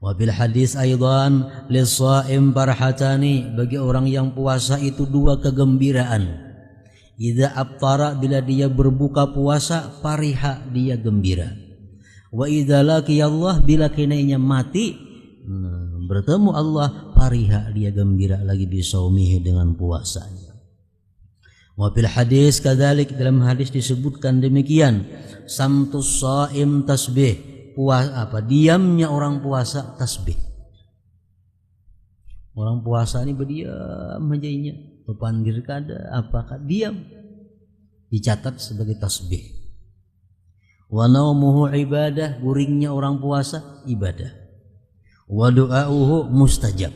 Wa bil hadis aidan lis-shaim farhatani, bagi orang yang puasa itu dua kegembiraan. Idza aftara, bila dia berbuka puasa, fariha, dia gembira. Wa idza laqiyallah, bila kenainya mati bertemu Allah, fariha, dia gembira lagi bisaumihi, dengan puasanya. Wa fil hadis kadzalik, dalam hadis disebutkan demikian, samtus shaim tasbih, diamnya orang puasa tasbih. Orang puasa ini berdiam aja nya, pepanggir kada apakah diam, dicatat sebagai tasbih. Wa naumuhu ibadah, guringnya orang puasa ibadah. Wa du'auhu mustajab,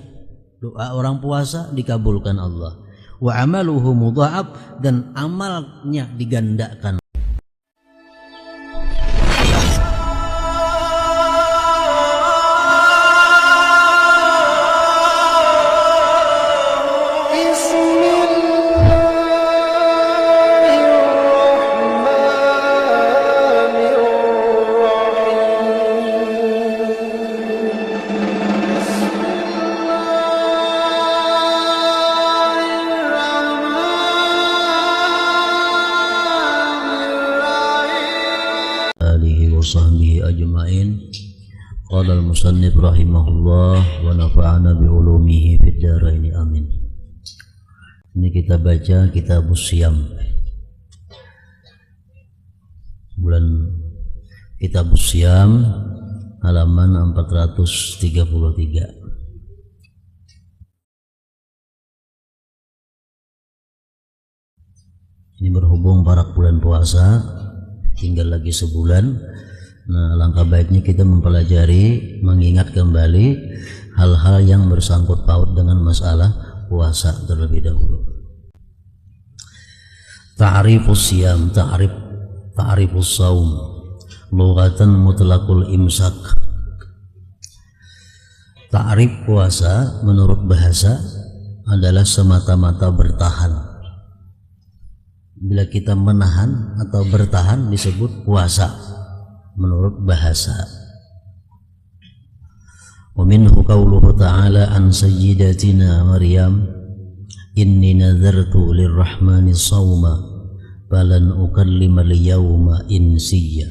doa orang puasa dikabulkan Allah. Wa amaluhu mudha'af, dan amalnya digandakan. Sahbihi ajma'in. Qala al-musannif rahimahullah wa nafa'ana bi ulumihi fid dharain amin. Ini kita baca Kitabus Syiyam, bulan Kitabus Syiyam halaman 433. Ini berhubung para bulan puasa tinggal lagi sebulan. Nah, langkah baiknya kita mempelajari, mengingat kembali hal-hal yang bersangkut paut dengan masalah puasa terlebih dahulu. Ta'rifus Syiyam, ta'rifus shaum, lughatan mutlaqul imsak. Ta'rif puasa menurut bahasa adalah semata-mata bertahan. Bila kita menahan atau bertahan disebut puasa menurut bahasa. Wa minhu qauluhu ta'ala an sayyidatina Maryam, inni nadartu lirrahmani shawma falan ukallima al-yawma insiyya.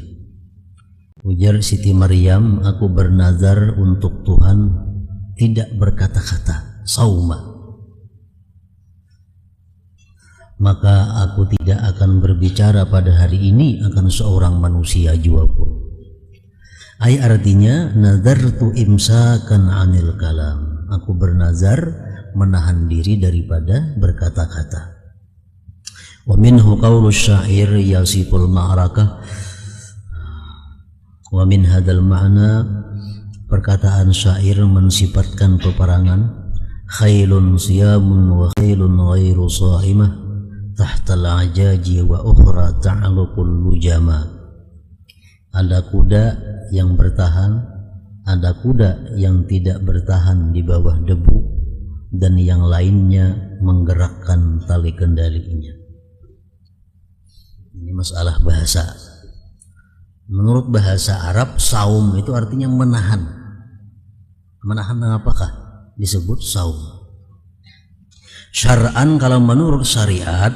Ujar Siti Maryam, aku bernazar untuk Tuhan tidak berkata-kata, sauma, maka aku tidak akan berbicara pada hari ini akan seorang manusia jua pun. Ay, artinya nadartu imsakan anil kalam, aku bernazar menahan diri daripada berkata-kata. Wa minhu qaulu syair yasiful ma'rakah, wa min hadal ma'na, perkataan syair mensifatkan peperangan. Khailun siyamun wa khailun ghairu sha'imah tahtal ajaji wa ukhra ta'alukul lujama. Ada kuda yang bertahan, ada kuda yang tidak bertahan di bawah debu, dan yang lainnya menggerakkan tali kendalinya. Ini masalah bahasa. Menurut bahasa Arab, saum itu artinya menahan. Menahan apakah disebut saum? Syar'an, kalau menurut syariat,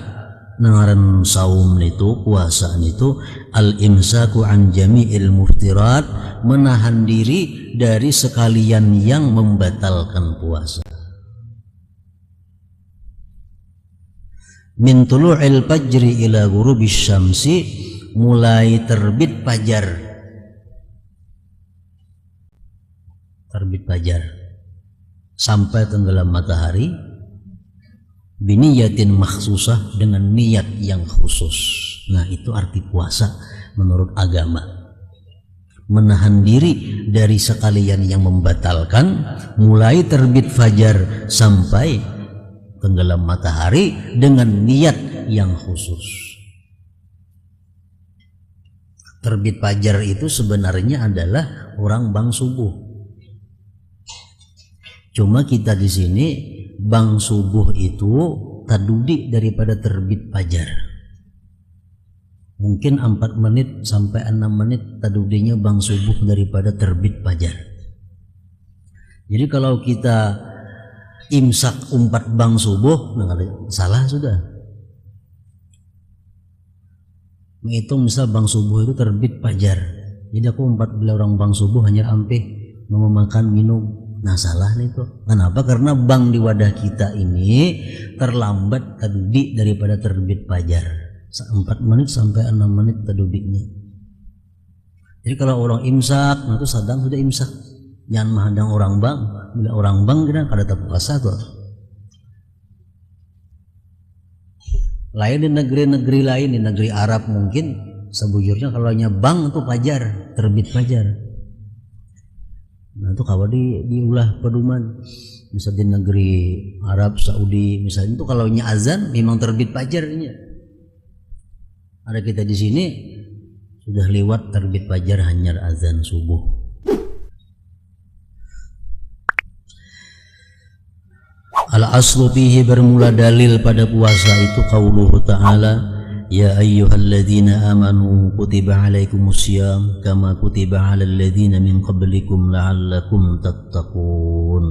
ngaran saum itu, puasaan itu, al-imsaku an jami'il muftirat, menahan diri dari sekalian yang membatalkan puasa. Min tulu'il fajri ila ghurubis syamsi, mulai terbit fajar. Terbit fajar sampai tenggelam matahari, biniyatin makhsusah, dengan niat yang khusus. Nah, itu arti puasa menurut agama. Menahan diri dari sekalian yang membatalkan, mulai terbit fajar sampai tenggelam matahari dengan niat yang khusus. Terbit fajar itu sebenarnya adalah orang bang subuh. Cuma kita di sini bang subuh itu tadudi daripada terbit fajar. Mungkin 4 menit sampai 6 menit tadudinya bang subuh daripada terbit fajar. Jadi kalau kita imsak 4 bang subuh, nah salah sudah. Menghitung misal bang subuh itu terbit fajar. Jadi aku 14 orang bang subuh hanya ampe mau makan minum. Nah salah nih itu. Kenapa? Karena bang di wadah kita ini terlambat tadubik daripada terbit fajar. 4 menit sampai 6 menit tadubiknya. Jadi kalau orang imsak, nah itu sadang sudah imsak. Jangan menghadang orang bang. Bila orang bang kita kada tak puasa tuh. Lain di negeri-negeri lain, di negeri Arab mungkin sebujurnya kalau bang itu fajar, terbit fajar. Nah itu kalau diulah pedoman, misal di negeri Arab, Saudi misalnya itu kalau azan memang terbit fajarnya. Ada kita di sini sudah lewat terbit fajar hanya azan subuh. Al-aslu fihi bermula dalil pada puasa itu qauluhu ta'ala ya ayyuhalladzina amanu kutiba alaikumusiyam kama kutiba alal ladzina min qablikum la'allakum tattaqun.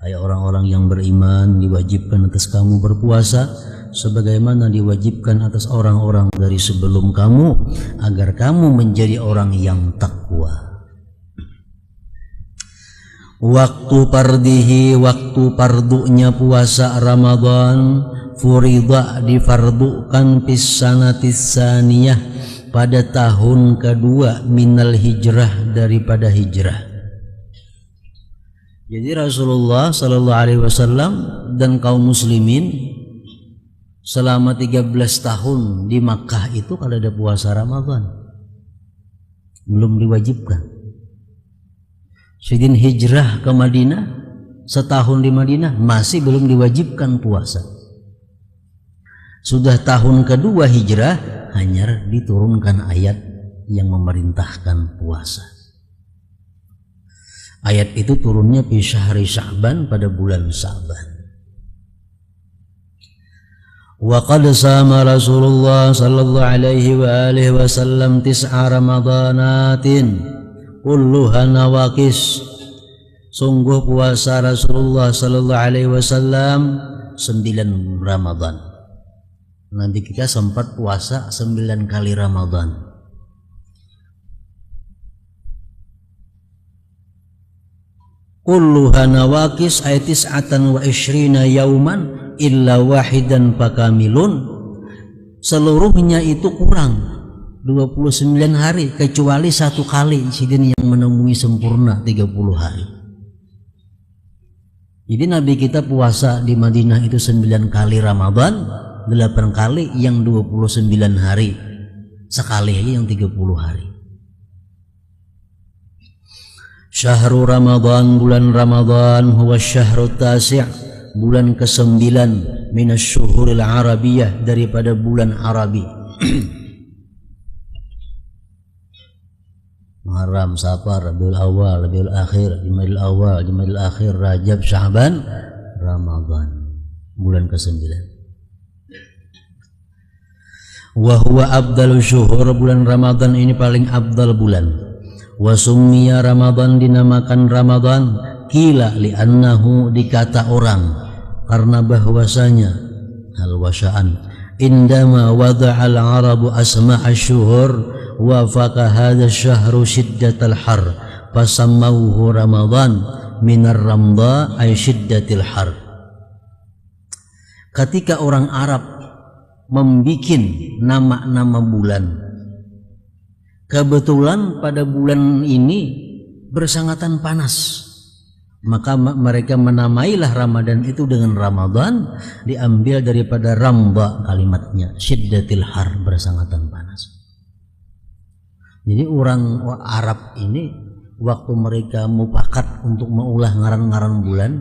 Hai orang-orang yang beriman, diwajibkan atas kamu berpuasa sebagaimana diwajibkan atas orang-orang dari sebelum kamu agar kamu menjadi orang yang takwa. Waktu pardihi, waktu pardunya puasa Ramadan, furida difardukan pisanatis saniyah pada tahun kedua minal hijrah daripada hijrah. Jadi Rasulullah Sallallahu Alaihi Wasallam dan kaum muslimin selama 13 tahun di Makkah itu kalau ada puasa Ramadan belum diwajibkan. Sedin hijrah ke Madinah, setahun di Madinah masih belum diwajibkan puasa. Sudah tahun kedua hijrah hanya diturunkan ayat yang memerintahkan puasa. Ayat itu turunnya di syahri Sya'ban pada bulan Sya'ban. Wa qad sama Rasulullah sallallahu alaihi wa alihi wasallam 9 ramadanatin kulluha nawaqis. Sungguh puasa Rasulullah sallallahu alaihi wasallam 9 Ramadan. Nabi kita sempat puasa 9 kali Ramadan. Kulluha nawaqis ay 29 yauman illa wahidan fakamilun. Seluruhnya itu kurang 29 hari kecuali 1 kali sidin yang menemui sempurna 30 hari. Jadi Nabi kita puasa di Madinah itu 9 kali Ramadan, 8 kali yang 29 hari, sekali aja yang 30 hari. Syahrul Ramadan, bulan Ramadan, huwa syahrut tasi', bulan ke-9 minasyuhuril arabiyah daripada bulan Arabi. Muharram, Safar, Rabiul Awal, Rabiul Akhir, Jumadil Awal, Jumadil Akhir, Rajab, Sya'ban, Ramadan, bulan ke-9. Wa huwa afdalu syuhur, bulan Ramadan ini paling afdal bulan. Wa summiya Ramadan, dinamakan Ramadan, kila li'annahu, dikata orang karena bahwasanya hal wasa'an indama wada'al arabu asma'a syuhur wa faqa hadha syahru shiddatal har fasammauhu Ramadan minar ramda ay shiddatil har. Ketika orang Arab membikin nama-nama bulan, kebetulan pada bulan ini bersangatan panas, maka mereka menamailah Ramadan itu dengan Ramadan, diambil daripada ramba kalimatnya, syiddatil har, bersangatan panas. Jadi orang Arab ini waktu mereka mufakat untuk mengulah ngaran-ngaran bulan,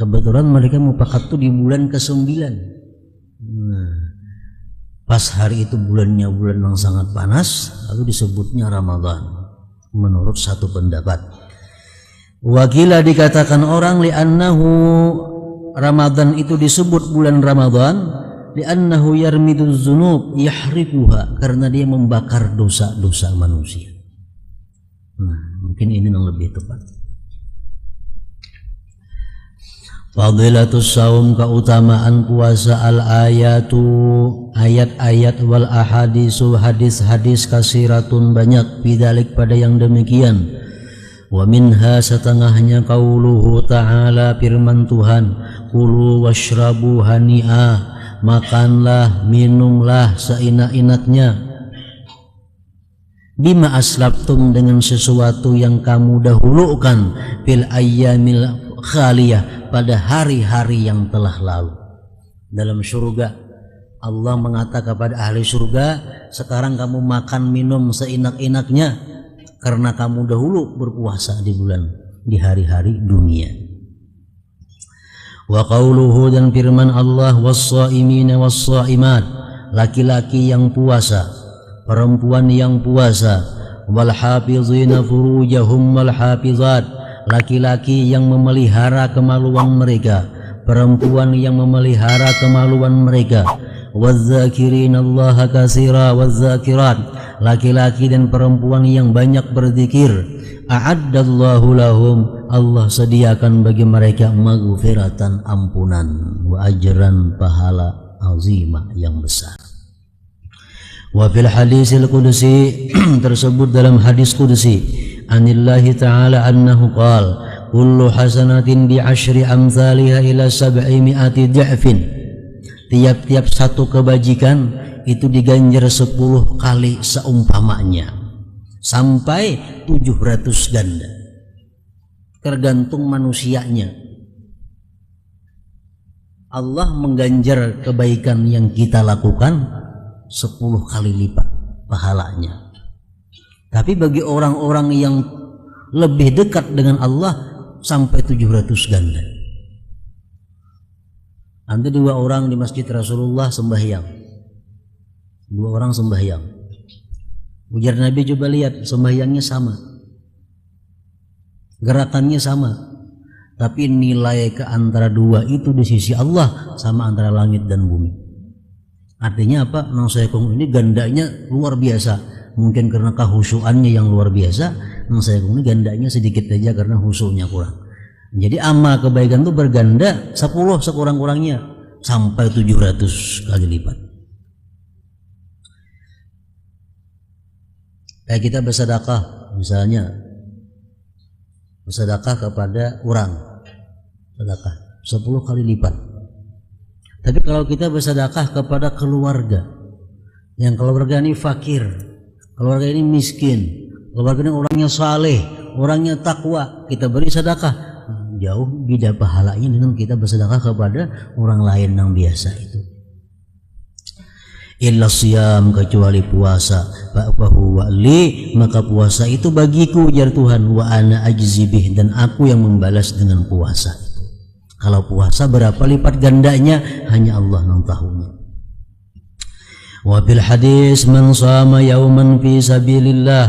kebetulan mereka mufakat itu di bulan ke-9. Nah, pas hari itu bulannya bulan yang sangat panas, lalu disebutnya Ramadan menurut satu pendapat. Wakila dikatakan orang li'annahu, Ramadan itu disebut bulan Ramadan li'annahu yarmidu dzunub yahriquha, karena dia membakar dosa-dosa manusia. Nah, mungkin ini yang lebih tepat. Fadilatus saum, keutamaan puasa, al ayatu, ayat-ayat, wal ahadisu, hadis-hadis, kasiratun, banyak, bidalik, pada yang demikian. Wa minha, setengahnya, qauluhu ta'ala, firman Tuhan, kulu washrabu hani'a, makanlah, minumlah seenak-enaknya, bima aslabtum, dengan sesuatu yang kamu dahulukan, fil ayyamil khaliyah, pada hari-hari yang telah lalu. Dalam surga Allah mengatakan kepada ahli surga, sekarang kamu makan minum seenak-enaknya karena kamu dahulu berpuasa di hari-hari dunia. Wa qauluhu, dan firman Allah, was-shaimina was-shaimat, laki-laki yang puasa, perempuan yang puasa, wal hafizina furujahum wal hafizat, laki-laki yang memelihara kemaluan mereka, perempuan yang memelihara kemaluan mereka, wazzakirin Allah katsira wazzakirat, laki-laki dan perempuan yang banyak berzikir, a'addallahu lahum, Allah sediakan bagi mereka maghfiratan, ampunan, wa ajran, pahala azimah, yang besar. Wa fil hadisil qudsi, tersebut dalam hadis qudsi, anillahi ta'ala annahu qala, kullu hasanatin bi asyri amsalha ila 700 dha'fin, tiap-tiap satu kebajikan itu diganjar 10 kali seumpamanya, sampai 700 ganda, tergantung manusianya. Allah mengganjar kebaikan yang kita lakukan 10 kali lipat pahalanya. Tapi bagi orang-orang yang lebih dekat dengan Allah, sampai 700 ganda. Ada 2 orang di masjid Rasulullah sembahyang, 2 orang sembahyang. Ujar Nabi, coba lihat, sembahyangnya sama, gerakannya sama, tapi nilai ke antara 2 itu di sisi Allah sama antara langit dan bumi. Artinya apa? Nang Sayakung ini gandanya luar biasa. Mungkin karena kehusuannya yang luar biasa, Nang Sayakung ini gandanya sedikit aja karena husunya kurang. Jadi amal kebaikan itu berganda 10 sekurang-kurangnya, sampai 700 kali lipat. Kayak kita bersedekah, misalnya bersedekah kepada orang, sedekah 10 kali lipat. Tapi kalau kita bersedekah kepada keluarga, yang keluarga ini fakir, keluarga ini miskin, keluarga ini orangnya saleh, orangnya takwa, kita beri sedekah, jauh beda pahalanya dengan kita bersedekah kepada orang lain yang biasa itu. Illa siyam, kecuali puasa, bahwa li, maka puasa itu bagiku, ujar Tuhan, wa ana ajzibih, dan aku yang membalas dengan puasa. Kalau puasa berapa lipat gandanya, hanya Allah yang tahunya. Wa bil hadis, man shama yauman fi sabilillah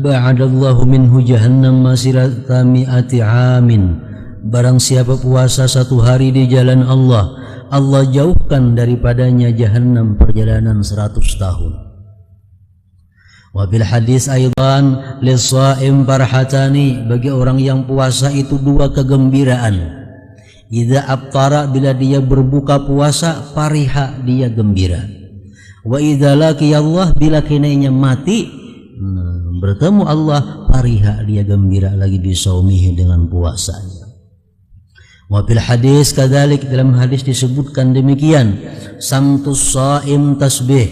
ba'adallahu minhu jahannam masirata mi'ati amin. Barang siapa puasa 1 hari di jalan Allah, Allah jauhkan daripadanya jahannam perjalanan 100 tahun. Wa bil hadis aidan, lis-shaim farhatani, bagi orang yang puasa itu 2 kegembiraan. Idza aftara, bila dia berbuka puasa, fariha, dia gembira. Wa idza laqiyallah, bila kenainya mati bertemu Allah, fariha, dia gembira lagi bisaumihi, dengan puasanya. Wa fil hadis kadzalik, dalam hadis disebutkan demikian, samtus shaim tasbih,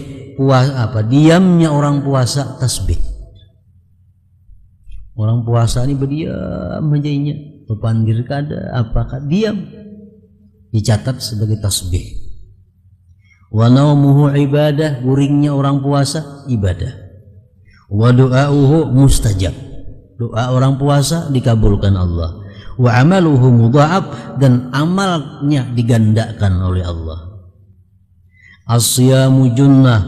diamnya orang puasa tasbih. Orang puasa ini berdiam aja, pepanggil kada apakah diam, dicatat sebagai tasbih. Wa naumuhu ibadah, guringnya orang puasa ibadah. Wa du'auhu mustajab, doa orang puasa dikabulkan Allah. Wa amaluhu mudha'af, dan amalnya digandakan oleh Allah. As-siyamu junnah,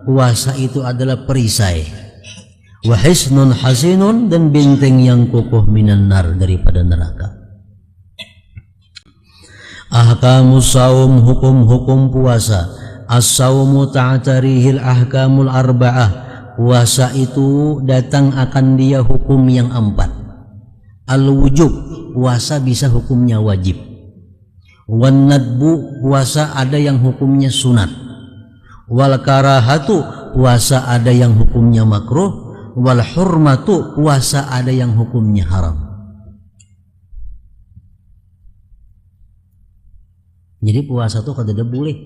puasa itu adalah perisai. Wa hisnun hasinun, dan benteng yang kokoh minan nar, daripada neraka. Ahkamus saum, hukum-hukum puasa. As-saumu ta'tarihil ahkamul arba'ah, puasa itu datang akan dia hukum yang 4. Al-wujub, puasa bisa hukumnya wajib. Wan nadbu, puasa ada yang hukumnya sunat. Wal karahatu, puasa ada yang hukumnya makruh. Wal hurmatu, puasa ada yang hukumnya haram. Jadi puasa itu kada boleh.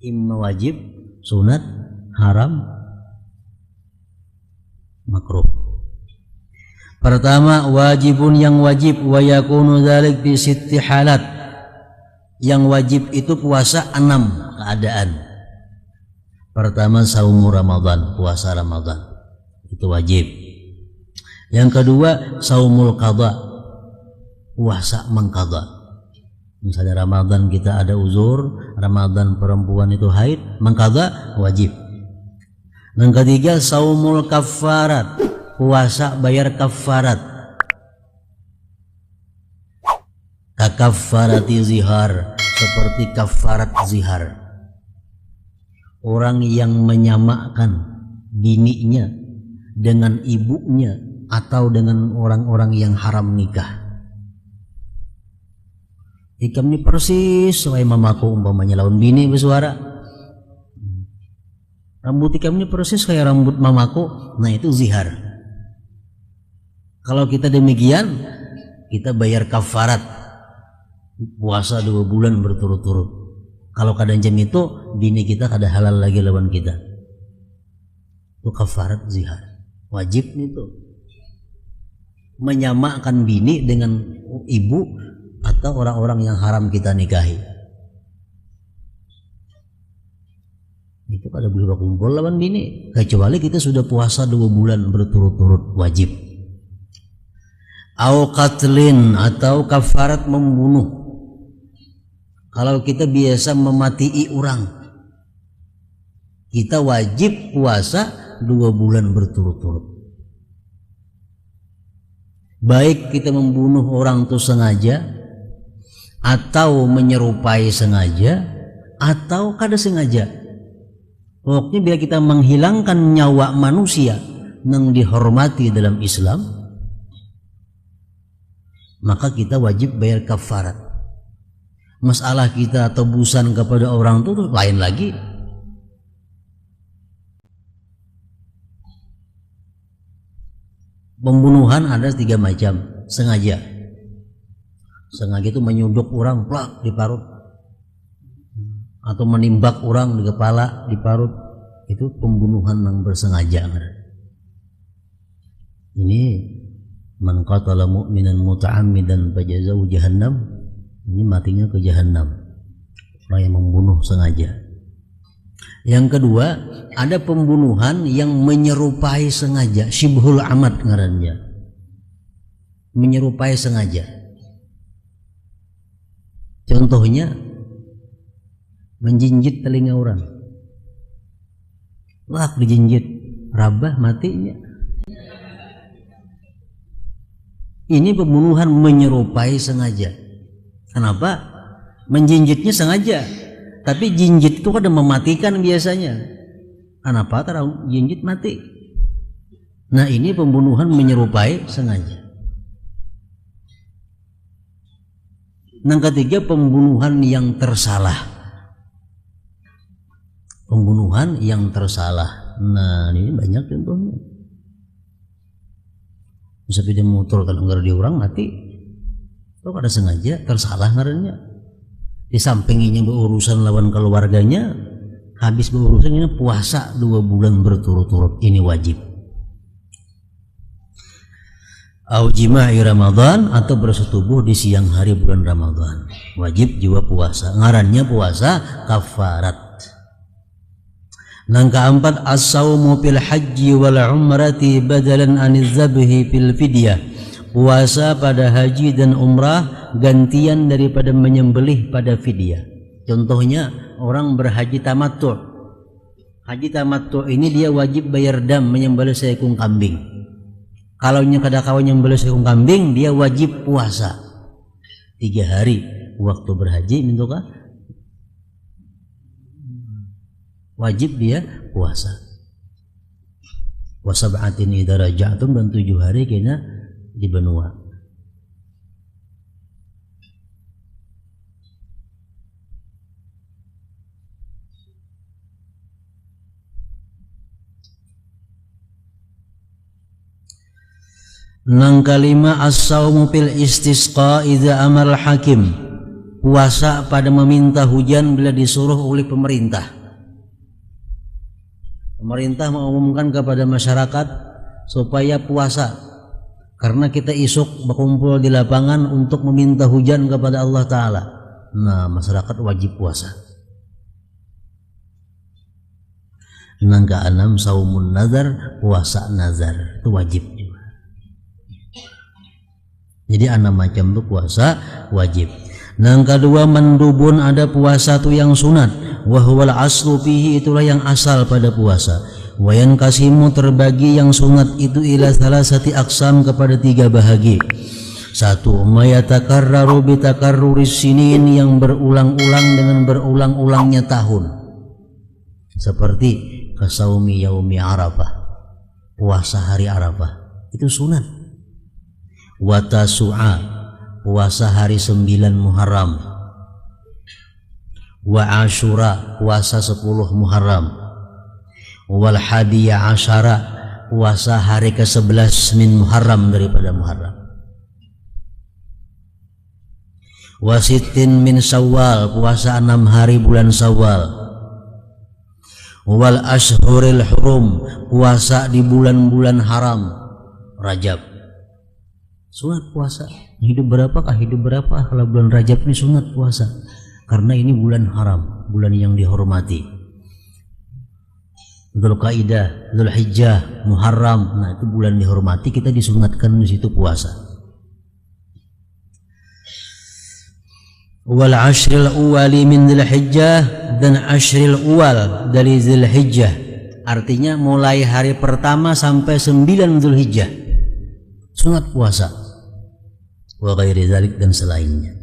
Imma wajib, sunat, haram, makruh. Pertama, wajibun yang wajib, wa yakunu dzalik bi sitti halat. Yang wajib itu puasa 6 keadaan. Pertama, saumu Ramadan, puasa Ramadan. Itu wajib. Yang kedua, saumul qadha, puasa mengqadha. Misalnya Ramadan kita ada uzur, Ramadan perempuan itu haid, mengqadha wajib. Yang ketiga, saumul kafarat, puasa bayar kafarat. Kafarati zihar, seperti kafarat zihar. Orang yang menyamakan bininya dengan ibunya atau dengan orang-orang yang haram nikah. Ikam ini persis sesuai mamaku umpamanya lawan bini bersuara. Rambut ikam ini persis kayak rambut mamaku, nah itu zihar. Kalau kita demikian, kita bayar kafarat, puasa 2 bulan berturut-turut. Kalau kadang jam itu bini kita kada halal lagi lawan kita, itu kafarat zihar. Wajib itu menyamakan bini dengan ibu atau orang-orang yang haram kita nikahi. Itu kada boleh berkumpul lawan bini, kecuali kita sudah puasa 2 bulan berturut-turut, wajib. Au qatlin, atau kafarat membunuh. Kalau kita biasa mematii orang, kita wajib puasa 2 bulan berturut-turut. Baik kita membunuh orang itu sengaja, atau menyerupai sengaja, atau kada sengaja. Pokoknya bila kita menghilangkan nyawa manusia yang dihormati dalam Islam, maka kita wajib bayar kafarat. Masalah kita tebusan kepada orang itu lain lagi. Pembunuhan ada 3 macam. Sengaja itu menyunduk orang plak di parut, atau menimbak orang di kepala di parut. Itu pembunuhan yang bersengaja. Ini man qatala mu'minan muta'ammidan fajazau jahannam, ini matinya ke jahanam, orang yang membunuh sengaja. Yang kedua, ada pembunuhan yang menyerupai sengaja, syibhul amad ngarannya, menyerupai sengaja. Contohnya menjinjit telinga orang, wah dijinjit, rabah matinya. Ini pembunuhan menyerupai sengaja. Kenapa? Menjinjitnya sengaja, tapi jinjit itu kan mematikan biasanya. Kenapa? Karena jinjit mati. Nah ini pembunuhan menyerupai sengaja. Yang ketiga, pembunuhan yang tersalah. Pembunuhan yang tersalah. Nah ini banyak contohnya. Sepeda motor kalau nggak di orang mati, kalau ada sengaja tersalah ngarannya. Di sampingnya berurusan lawan keluarganya, habis berurusan ini puasa 2 bulan berturut-turut, ini wajib. Au jima'i Ramadan, atau bersetubuh di siang hari bulan Ramadan, wajib juga puasa. Ngarannya puasa kafarat. Yang keempat, as-saumu fil haji wal umrati badalan aniz zabhi fil fidyah. Puasa pada haji dan umrah gantian daripada menyembelih pada fidyah. Contohnya orang berhaji tamattu. Haji tamattu ini dia wajib bayar dam, menyembelih seekor kambing. Kalau kada kawan menyembelih seekor kambing, dia wajib puasa 3 hari waktu berhaji, mintukah? Wajib dia puasa. Wa sab'atin idza raja'tum, dan 7 hari kena di benua. Nang kalima as-saumu fil istisqa idza amara al-hakim, puasa pada meminta hujan bila disuruh oleh pemerintah. Pemerintah mengumumkan kepada masyarakat supaya puasa karena kita isuk berkumpul di lapangan untuk meminta hujan kepada Allah Ta'ala. Nah, masyarakat wajib puasa. Nang keenam saumun nazar, puasa nazar itu wajib juga. Jadi 6 macam itu puasa wajib. Nang kedua mandubun, ada puasa tu yang sunat. Wa huwal aslu fihi, itulah yang asal pada puasa. Wayan kasimu, terbagi yang sunat itu ila salasati aqsam, kepada 3 bahagi. 1. Mayatakarraru bitakarruris sinin, yang berulang-ulang dengan berulang-ulangnya tahun. Seperti kasaumi yaumi Arafah, puasa hari Arafah itu sunat. Wa tasu'a, puasa hari 9 Muharram. Wa Asyura, puasa 10 Muharram. Wal hadiya asyara, puasa hari ke-11 min Muharram, daripada Muharram. Wa sittin min Syawal, puasa 6 hari bulan Syawal. Wal ashhuril hurum, puasa di bulan-bulan haram, Rajab. Sunat puasa. Hidup berapakah? Hidup berapa kalau bulan Rajab ini sunat puasa, karena ini bulan haram, bulan yang dihormati. Dzulqa'dah, Dzulhijjah, Muharram, nah itu bulan dihormati, kita disunatkan di situ puasa. Wal ashril uwali min Dzulhijjah, dan ashril uwal dari Dzulhijjah, artinya mulai hari pertama sampai 9 Dzulhijjah sunat puasa. Wa ghairi dzalik, dan selainnya.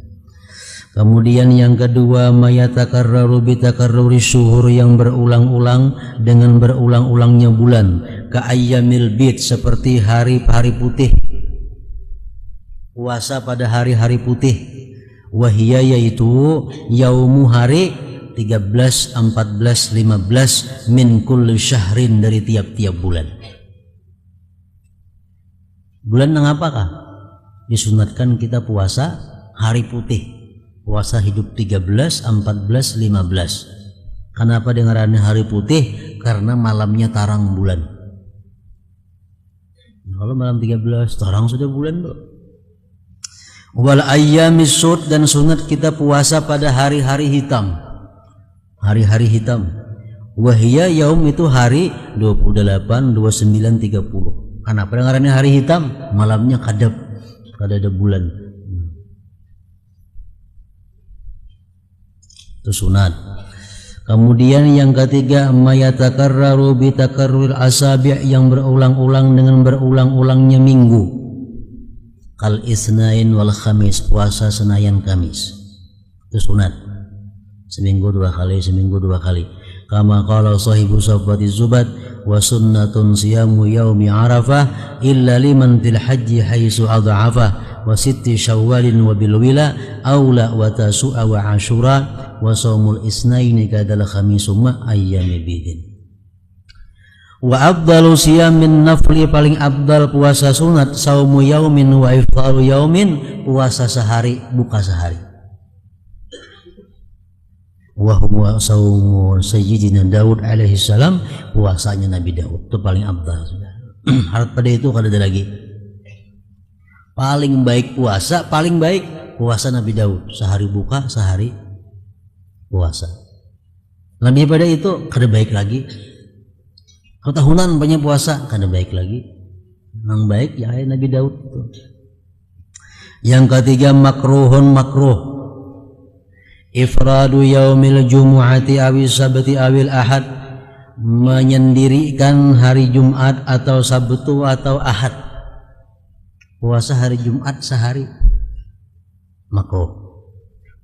Kemudian yang kedua mayatakarraru bitakarruri syuhur, yang berulang-ulang dengan berulang-ulangnya bulan. Ka ayyamil bid, seperti hari-hari putih, puasa pada hari-hari putih. Wahia, yaitu yaumu, hari 13, 14, 15 min kulli syahrin, dari tiap-tiap bulan. Bulan yang apakah? Disunatkan kita puasa hari putih, puasa hidup 13, 14, 15. Kenapa dengarannya hari putih? Karena malamnya tarang bulan. Kalau malam 13 tarang sudah bulan tuh. Wal ayyamis sud, dan sunat kita puasa pada hari-hari hitam. Hari-hari hitam. Wahia yaum, itu hari 28, 29, 30. Kenapa dengarannya hari hitam? Malamnya kadab, kada ada bulan. Itu sunat. Kemudian yang ketiga mayatakarraru bitakarruril asabi', yang berulang-ulang dengan berulang-ulangnya minggu. Kal isnain wal khamis, puasa Senayan Kamis itu sunat, seminggu 2 kali, seminggu 2 kali. Kama qala sahibu sabbati zubat, wa sunnatun siyamu yaumi Arafah illa liman fil haji haitsu adha'afa, wa sitti syawalin wa bilwila aula wa tasu'a wa asyura wa saumul isnaini kadal khamisu ma ayyami bidin. Wa afdalu siyamin nafli, paling abdal puasa sunat saumu yaumin wa iftaru yaumin, puasa sehari buka sehari. Wa huwa saumu sayyidina Daud alaihi salam, puasanya Nabi Daud itu paling abdal sudah. Harap pada itu kada ada lagi. Paling baik puasa, paling baik puasa Nabi Daud, sehari buka sehari puasa. Lebih pada itu kada baik lagi. Kalau tahunan banyak puasa, kada baik lagi. Yang baik ya Nabi Daud itu. Yang ketiga makruhun, makruh ifradu yaumil jumu'ati awil sabti awil ahad, menyendirikan hari Jumat atau Sabtu atau Ahad. Puasa hari Jumat sehari makruh.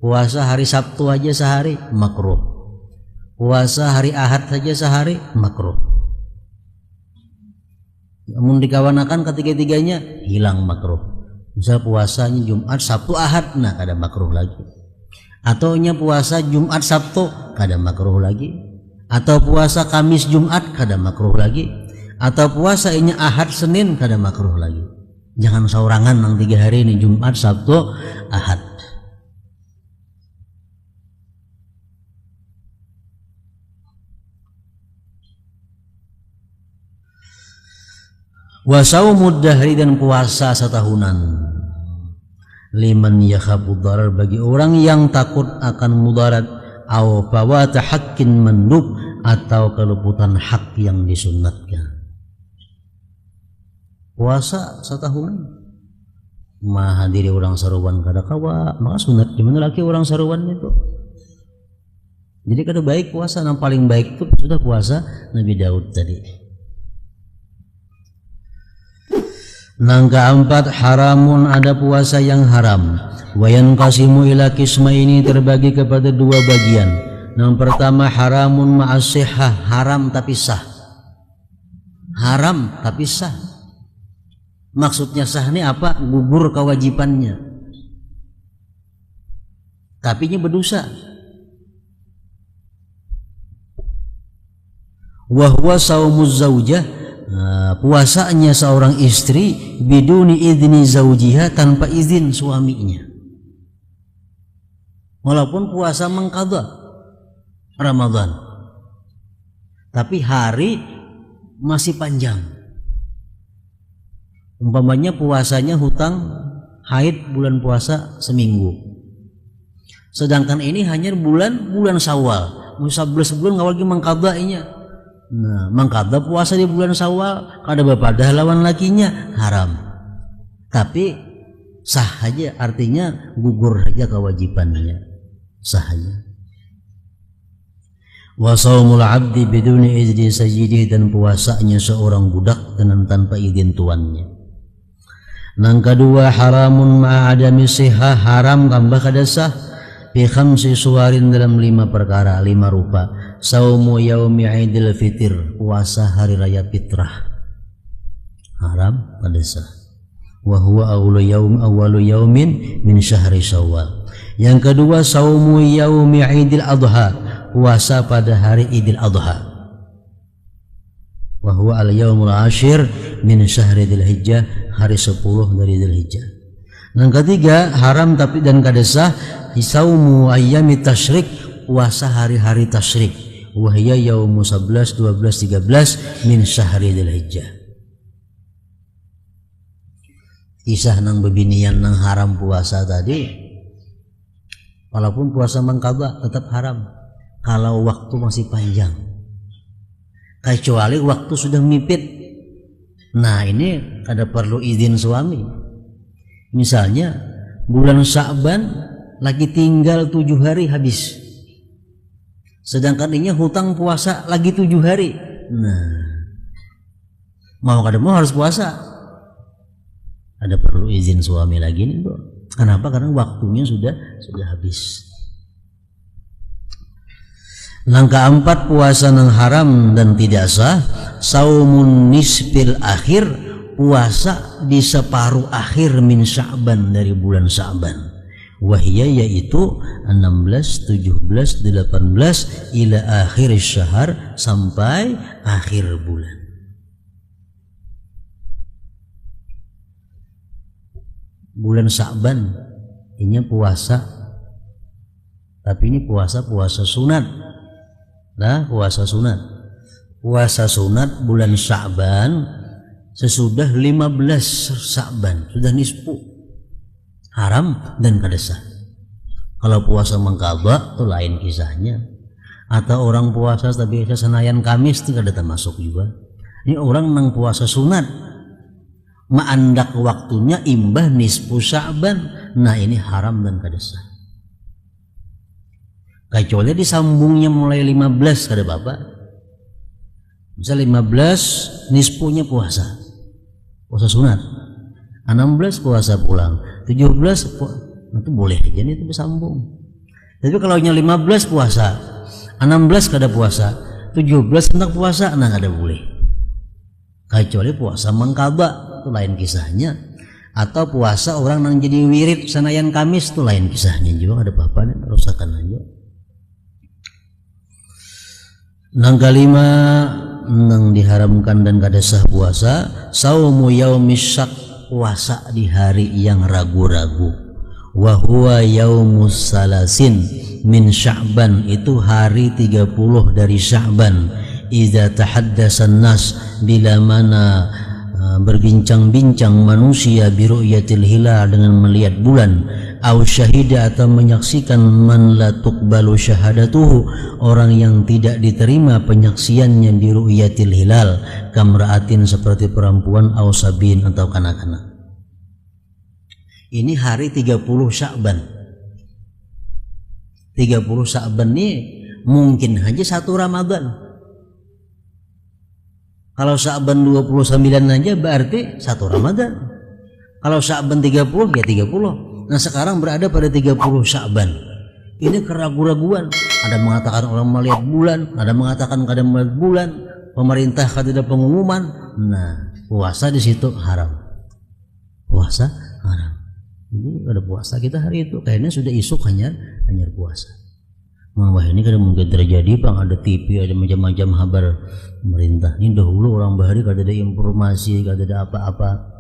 Puasa hari Sabtu aja sehari makruh. Puasa hari Ahad saja sehari makruh. Namun dikawanakan ketiga-tiganya hilang makruh. Misal puasanya Jumat, Sabtu, Ahad, nah kada makruh lagi. Atau nya puasa Jumat, Sabtu, kada makruh lagi. Atau puasa Kamis, Jumat, kada makruh lagi. Atau puasa nya Ahad, Senin, kada makruh lagi. Jangan saurangan nang 3 hari ini, Jumat, Sabtu, Ahad. Wa saumud dahri, dan puasa setahunan. Liman yakhafu darar, bagi orang yang takut akan mudarat, au fawata haqqin mandub, atau keluputan hak yang disunnatkan. Puasa setahunan mah hadiri orang saruan kada kawa, maka sunat gimana lagi orang saruan itu. Jadi kada baik puasa, yang paling baik itu sudah puasa Nabi Daud tadi. Nang keempat, haramun, ada puasa yang haram. Wayan kasimu ila kisma, ini terbagi kepada 2 bagian. Yang pertama, haramun ma'asihah, haram tapi sah. Haram tapi sah. Maksudnya sah ini apa? Gugur kewajibannya, tapi nya berdosa. Wahwa saumuz zaujah, puasanya seorang istri biduni idzni zaujiha, tanpa izin suaminya. Walaupun puasa mengqadha Ramadan, tapi hari masih panjang. Umpamanya puasanya hutang haid bulan puasa seminggu, sedangkan ini hanya bulan Syawal, 11 bulan ngawal lagi mengqadainya. Nah, mengqadha puasa di bulan Syawal kada bepadah lawan lakinya, haram. Tapi sah aja, artinya gugur saja kewajibannya, sah aja. Wa shaumul 'abdi biduni izni sayyidi, dan puasanya seorang budak dengan tanpa izin tuannya. Nang kedua, haramun ma'adami sihah, haram tambah kada sah, fi khamsi suwarin, dalam 5 perkara, 5 rupa. Saumu yaumi idil fitir, puasa hari raya fitrah, haram kada sah. Wa huwa awwalu yaumin min syahri Syawal. Yang kedua, saumu yaumi idil adha, puasa pada hari Idul Adha. Wa huwa al-yaumul ashir min syahri Dzulhijjah, hari 10 dari Dzulhijjah. Yang ketiga, haram tapi dan kada sah, saumu ayyami tasyrik, puasa hari-hari tasyrik. Wa hiya yaumu 11, 12, 13 min syahri Dzulhijjah. Kisah nang bebinian nang haram puasa tadi, walaupun puasa mengqadha tetap haram kalau waktu masih panjang, kecuali waktu sudah mipit. Nah, ini ada perlu izin suami. Misalnya bulan Sya'ban lagi tinggal 7 hari habis, sedangkan ini hutang puasa lagi 7 hari. Nah, mau kada mau harus puasa, ada perlu izin suami lagi nih, bro. Kenapa? Karena waktunya sudah habis. Langkah 4, puasa yang haram dan tidak sah, saumun nisfil akhir, puasa di separuh akhir min Sya'ban, dari bulan Sya'ban. Wahia, yaitu 16, 17, 18 ila akhir syahr, sampai akhir bulan. Bulan Sya'ban ini puasa, tapi ini puasa sunat. Nah, puasa sunat bulan Sya'ban sesudah 15 Sya'ban, sudah nisfu, haram dan kada sah. Kalau puasa mengqadha itu lain kisahnya. Atau orang puasa tapi biasa senayan Kamis itu kada termasuk juga. Ini orang nang puasa sunat maandak waktunya imbah nisfu Sya'ban, nah ini haram dan kada sah. Kecuali disambungnya mulai 15 kada bapak. Misal 15 nispunya puasa sunat, 16 puasa pulang, 17 itu boleh aja nih, itu bersambung. Tapi kalau nya 15 puasa, 16 kada puasa, 17 hendak puasa, nah kada boleh. Kecuali puasa mengqadha, itu lain kisahnya. Atau puasa orang nang jadi wirid senayan Kamis, itu lain kisahnya juga, ada apa-apa nih, rusakan aja. Nang kelima, nang diharamkan dan kada sah puasa, saumu yaumis syak, puasa di hari yang ragu-ragu. Wa huwa yaumus salasin min Sya'ban, itu hari 30 dari Sya'ban. Idza tahaddatsan nas, bila mana berbincang-bincang manusia bi ru'yatil hilal, dengan melihat bulan, au syahida, atau menyaksikan man la tuqbalu syahadatuhu, orang yang tidak diterima penyaksiannya bi ru'yatil hilal, kamra'atin, seperti perempuan, au sabin, atau kanak-kanak. Ini hari 30 Sya'ban. 30 Sya'ban ini mungkin aja 1 Ramadan. Kalau Sya'ban 29 aja berarti 1 Ramadan. Kalau Sya'ban 30 ya 30. Nah sekarang berada pada 30 Sya'ban. Ini keraguan-raguan. Ada mengatakan orang melihat bulan, ada mengatakan kadang melihat bulan, pemerintah kada ada pengumuman. Nah puasa di situ haram. Puasa haram. Jadi ada puasa kita hari itu. Kayaknya sudah isuk hanya puasa. Wah ini kadang mungkin terjadi bang, ada TV, ada macam-macam kabar pemerintah. Ini dahulu orang bahari kada ada informasi, kada ada apa-apa.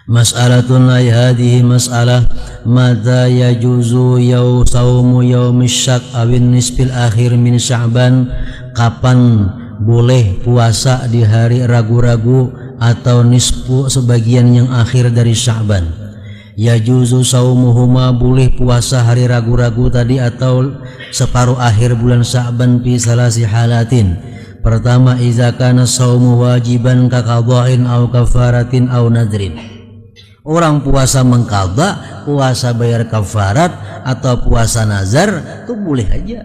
Mas'alatun ay hadhihi mas'alah mata yajuzu saumu yaumis syak awin nisfil akhir min Sya'ban, kapan boleh puasa di hari ragu-ragu atau nisfu sebagian yang akhir dari Sya'ban. Yajuzu saumuhuma, boleh puasa hari ragu-ragu tadi atau separuh akhir bulan Sya'ban fi salasi halatin. Pertama, iza kana saumu wajiban ka qadha'in au kafaratin au nadrin. Orang puasa mengqadha, puasa bayar kafarat atau puasa nazar itu boleh aja.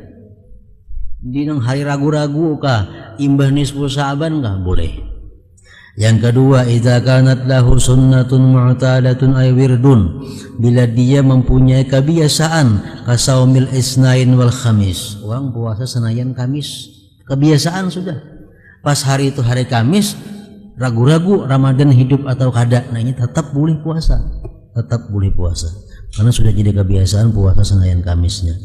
Di hari ragu-ragu kah, imbah nisfu Sya'ban kah, boleh. Yang kedua, idza kanat lahu sunnatun mu'tadatun ay wirdun, bila dia mempunyai kebiasaan kasaumil isnain wal khamis. Orang puasa Senayan Kamis, kebiasaan sudah. Pas hari itu hari Kamis, ragu-ragu Ramadan hidup atau kada, nah ini tetap boleh puasa. Tetap boleh puasa karena sudah jadi kebiasaan puasa Senayan Kamisnya.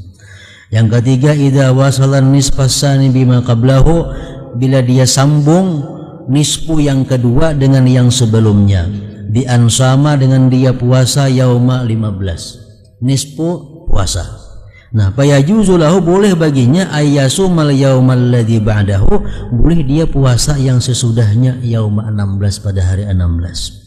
Yang ketiga, idza wasalan nisfasani bima qablahu, bila dia sambung nisfu yang kedua dengan yang sebelumnya, di ansama, dengan dia puasa yauma 15, nisfu puasa. Nah fayajuzu lahu, boleh baginya ayyasumal yaumal ladzi ba'dahu, boleh dia puasa yang sesudahnya yauma 16, pada hari 16.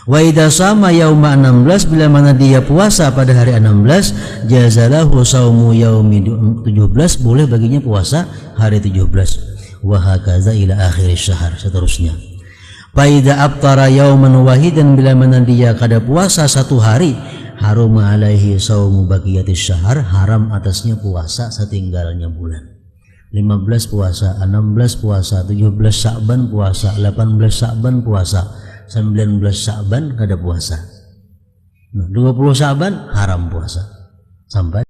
Wa idza sama yauma 16, bila mana dia puasa pada hari 16, jazalahu saumu yaumi 17, boleh baginya puasa hari 17. Wa hakaza ila akhir syahr, seterusnya. Fa idza aftara yauman wahidan, bila mana dia kada puasa satu hari, harum alaihi saumu baqiyatis syahr, haram atasnya puasa setinggalnya bulan. 15 puasa, 16 puasa, 17 Sya'ban puasa, 18 Sya'ban puasa, 19 Sya'ban kada puasa. Nah, 20 Sya'ban haram puasa sampai